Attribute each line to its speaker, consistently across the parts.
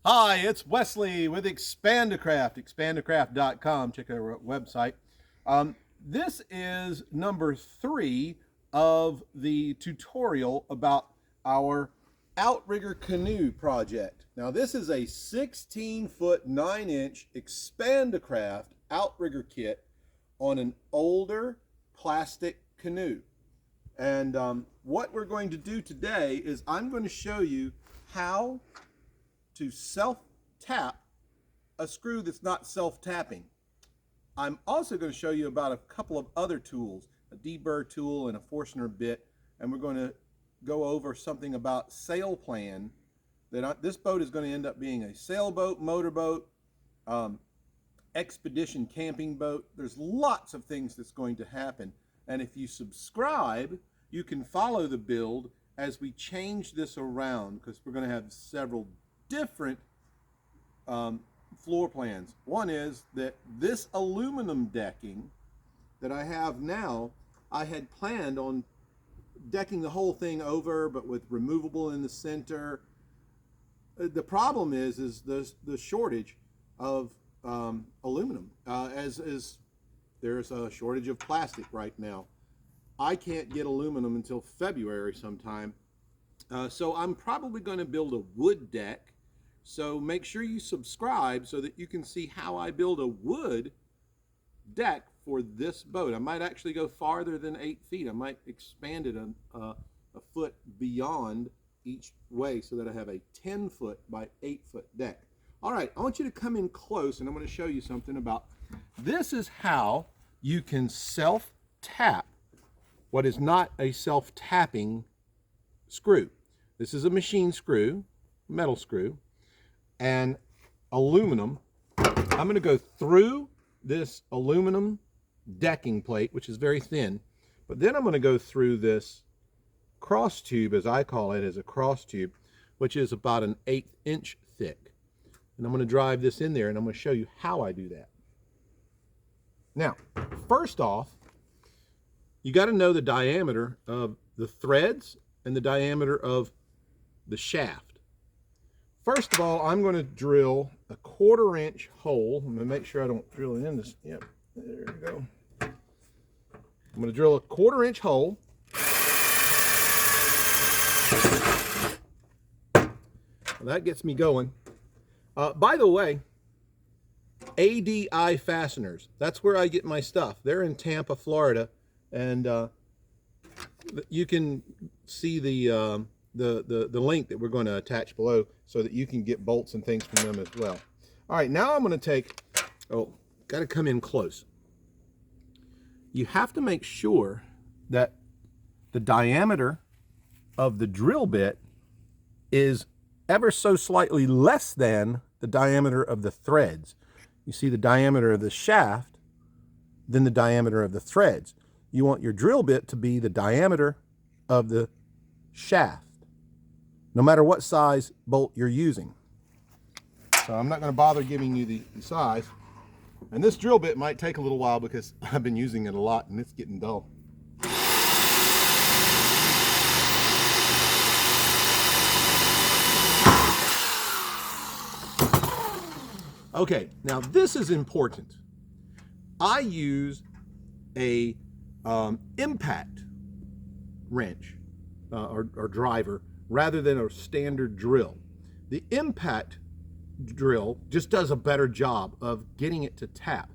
Speaker 1: Hi, it's Wesley with Expandacraft, expandacraft.com. Check out our website. This is number 3 of the tutorial about our Outrigger Canoe project. Now, this is a 16-foot 9-inch Expandacraft Outrigger kit on an older plastic canoe. And what we're going to do today is I'm going to show you how to self-tap a screw that's not self-tapping. I'm also going to show you about a couple of other tools, a deburr tool and a Forstner Bit, and we're going to go over something about sail plan. This boat is going to end up being a sailboat, motorboat, expedition camping boat. There's lots of things that's going to happen, and if you subscribe, you can follow the build as we change this around, because we're going to have several different floor plans. One is that this aluminum decking that I have now, I had planned on decking the whole thing over, but with removable in the center. The problem is the shortage of aluminum, as there's a shortage of plastic right now. I can't get aluminum until February sometime. So I'm probably going to build a wood deck. So make sure you subscribe so that you can see how I build a wood deck for this boat. I might actually go farther than 8 feet. I might expand it a foot beyond each way so that I have a 10-foot by 8-foot deck. All right, I want you to come in close and I'm going to show you something about this is how you can self-tap what is not a self-tapping screw. This is a machine screw, metal screw, and aluminum. I'm going to go through this aluminum decking plate, which is very thin, but then I'm going to go through this cross tube, as I call it, as a cross tube, which is about an 1/8 inch thick. And I'm going to drive this in there, and I'm going to show you how I do that. Now, first off, you got to know the diameter of the threads and the diameter of the shaft. First of all, I'm going to drill a 1/4 inch hole. I'm going to make sure I don't drill it in this. Yep, there we go. I'm going to drill a 1/4 inch hole. Well, that gets me going. By the way, ADI Fasteners, that's where I get my stuff. They're in Tampa, Florida, and you can see the link that we're going to attach below so that you can get bolts and things from them as well. All right, now I'm going to take, got to come in close. You have to make sure that the diameter of the drill bit is ever so slightly less than the diameter of the threads. You see the diameter of the shaft, then the diameter of the threads. You want your drill bit to be the diameter of the shaft, no matter what size bolt you're using. So I'm not going to bother giving you the size. And this drill bit might take a little while because I've been using it a lot and it's getting dull. Okay, now this is important. I use a impact wrench or driver rather than a standard drill. The impact drill just does a better job of getting it to tap.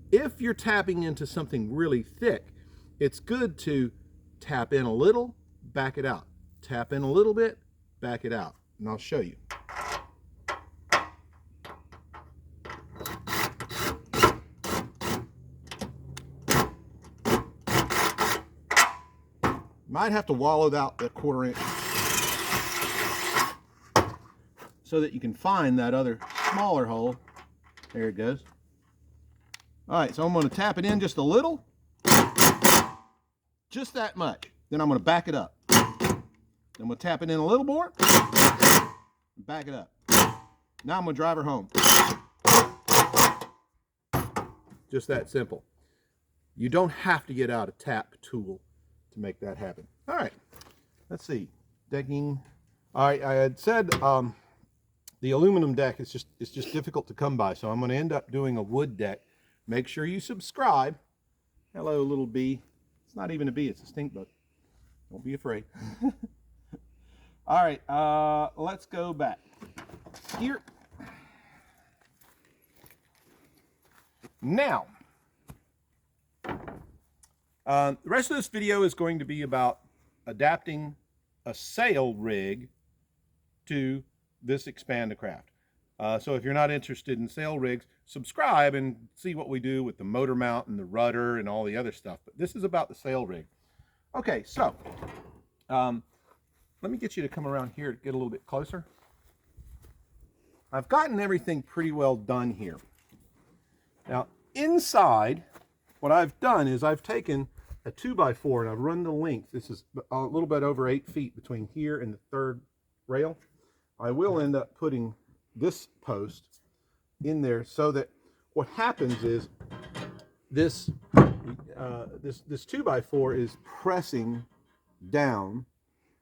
Speaker 1: If you're tapping into something really thick, it's good to tap in a little, back it out. Tap in a little bit, back it out. And I'll show you. Might have to wallow out that 1/4 inch so that you can find that other smaller hole. There it goes. All right, so I'm going to tap it in just a little, just that much. Then I'm going to back it up. Then I'm going to tap it in a little more, back it up. Now I'm going to drive her home. Just that simple. You don't have to get out a tap tool to make that happen. All right, let's see. Decking. All right, I had said the aluminum deck is just difficult to come by, so I'm going to end up doing a wood deck. Make sure you subscribe. Hello, little bee. It's not even a bee, it's a stink bug. Don't be afraid. All right, let's go back here. Now, the rest of this video is going to be about adapting a sail rig to this Expandacraft. So if you're not interested in sail rigs, subscribe and see what we do with the motor mount and the rudder and all the other stuff. But this is about the sail rig. Okay, so let me get you to come around here to get a little bit closer. I've gotten everything pretty well done here. Now, inside, what I've done is I've taken a 2x4 and I've run the length. This is a little bit over 8 feet between here and the third rail. I will end up putting this post in there so that what happens is this 2x4 is pressing down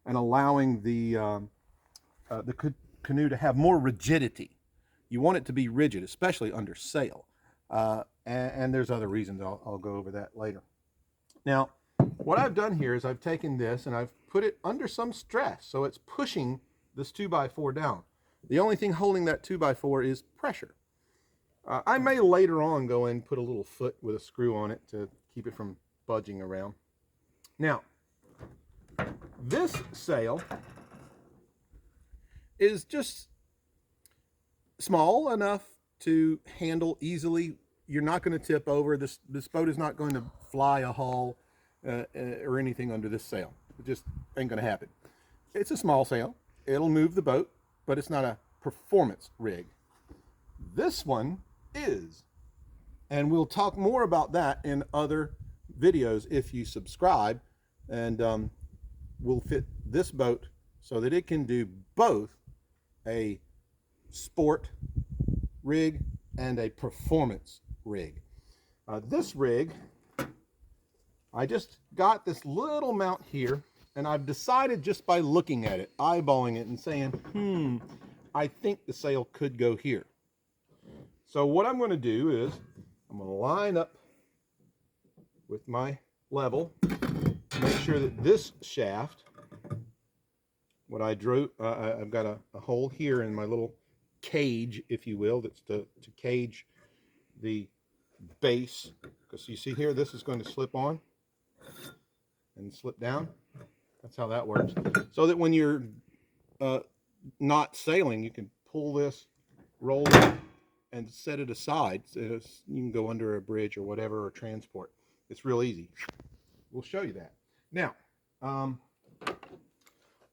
Speaker 1: and allowing the canoe to have more rigidity. You want it to be rigid, especially under sail. And there's other reasons. I'll go over that later. Now, what I've done here is I've taken this and I've put it under some stress, so it's pushing this 2x4 down. The only thing holding that 2x4 is pressure. I may later on go and put a little foot with a screw on it to keep it from budging around. Now, this sail is just small enough to handle easily. You're not going to tip over. This boat is not going to fly a hull or anything under this sail. It just ain't going to happen. It's a small sail. It'll move the boat, but it's not a performance rig. This one is, and we'll talk more about that in other videos if you subscribe, and we'll fit this boat so that it can do both a sport rig and a performance rig. This rig, I just got this little mount here, and I've decided just by looking at it, eyeballing it and saying, I think the sail could go here. So what I'm going to do is I'm going to line up with my level, make sure that this shaft, what I drew, I've got a hole here in my little cage, if you will, that's to cage the base, because you see here, this is going to slip on and slip down. That's how that works. So that when you're not sailing, you can pull this, roll it, and set it aside. So you can go under a bridge or whatever, or transport. It's real easy. We'll show you that. Now, I'm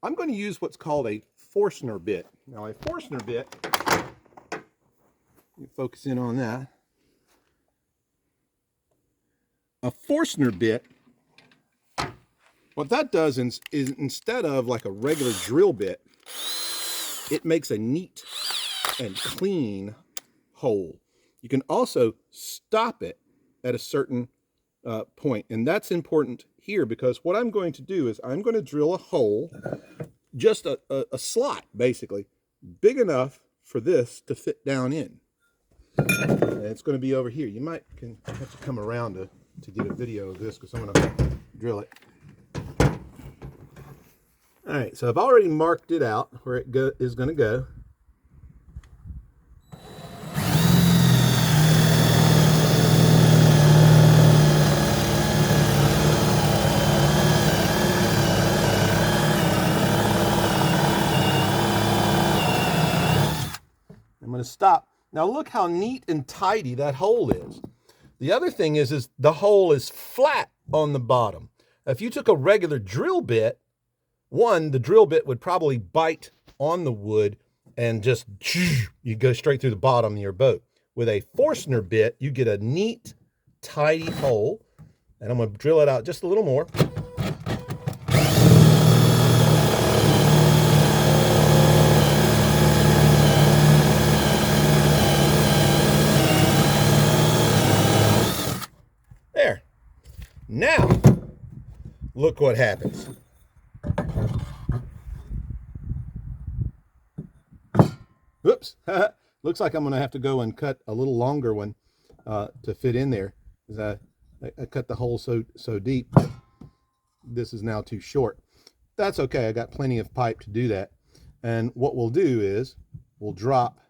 Speaker 1: going to use what's called a Forstner bit. Now, a Forstner bit, you focus in on that. A Forstner bit, what that does is instead of like a regular drill bit, it makes a neat and clean hole. You can also stop it at a certain point, and that's important here, because what I'm going to do is I'm going to drill a hole, just a slot basically, big enough for this to fit down in. And it's going to be over here. You might have to come around to get a video of this, because I'm going to drill it. All right, so I've already marked it out where it is going to go. I'm going to stop. Now look how neat and tidy that hole is. The other thing is the hole is flat on the bottom. If you took a regular drill bit, the drill bit would probably bite on the wood and just, you go straight through the bottom of your boat. With a Forstner bit, you get a neat, tidy hole. And I'm going to drill it out just a little more. There. Now, look what happens. Whoops. Looks like I'm going to have to go and cut a little longer one to fit in there, because I cut the hole so deep. This is now too short. That's okay. I got plenty of pipe to do that. And what we'll do is we'll drop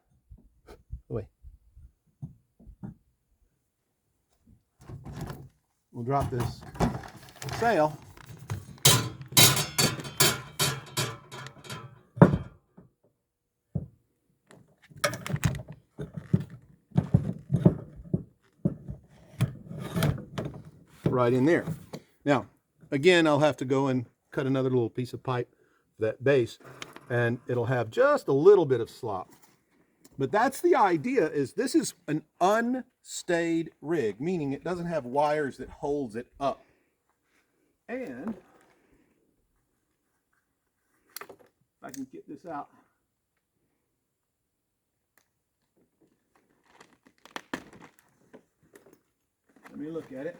Speaker 1: this sail right in there. Now, again, I'll have to go and cut another little piece of pipe for that base, and it'll have just a little bit of slop. But that's the idea, is this is an unstayed rig, meaning it doesn't have wires that holds it up. And if I can get this out. Let me look at it.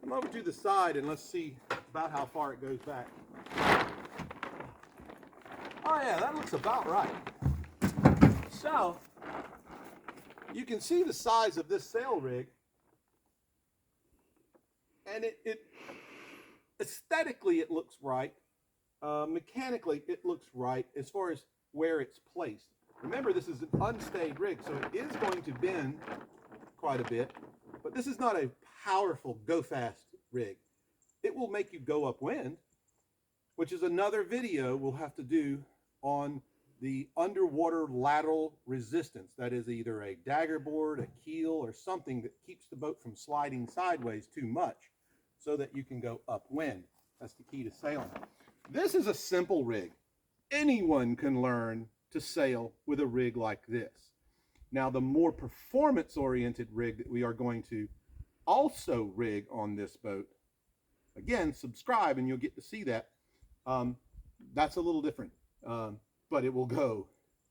Speaker 1: Come over to the side and let's see about how far it goes back. Oh yeah, that looks about right. So, you can see the size of this sail rig, and it aesthetically it looks right. Mechanically it looks right as far as where it's placed. Remember, this is an unstayed rig, so it is going to bend quite a bit, but this is not a powerful go fast rig. It will make you go upwind, which is another video we'll have to do on the underwater lateral resistance. That is either a dagger board, a keel, or something that keeps the boat from sliding sideways too much so that you can go upwind. That's the key to sailing. This is a simple rig. Anyone can learn to sail with a rig like this. Now, the more performance-oriented rig that we are going to also rig on this boat, again, subscribe and you'll get to see that. That's a little different, but it will go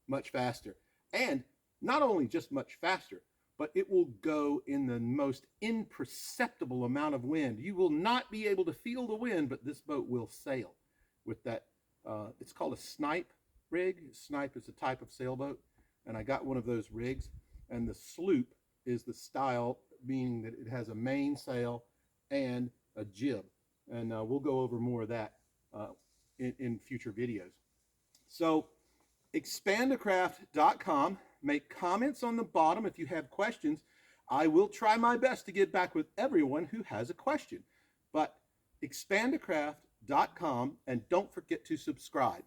Speaker 1: much faster. And not only just much faster, but it will go in the most imperceptible amount of wind. You will not be able to feel the wind, but this boat will sail with that. It's called a snipe rig. Snipe is a type of sailboat, and I got one of those rigs. And the sloop is the style, meaning that it has a mainsail and a jib. And we'll go over more of that in future videos. So Expandacraft.com. Make comments on the bottom if you have questions. I will try my best to get back with everyone who has a question. But Expandacraft.com, and don't forget to subscribe.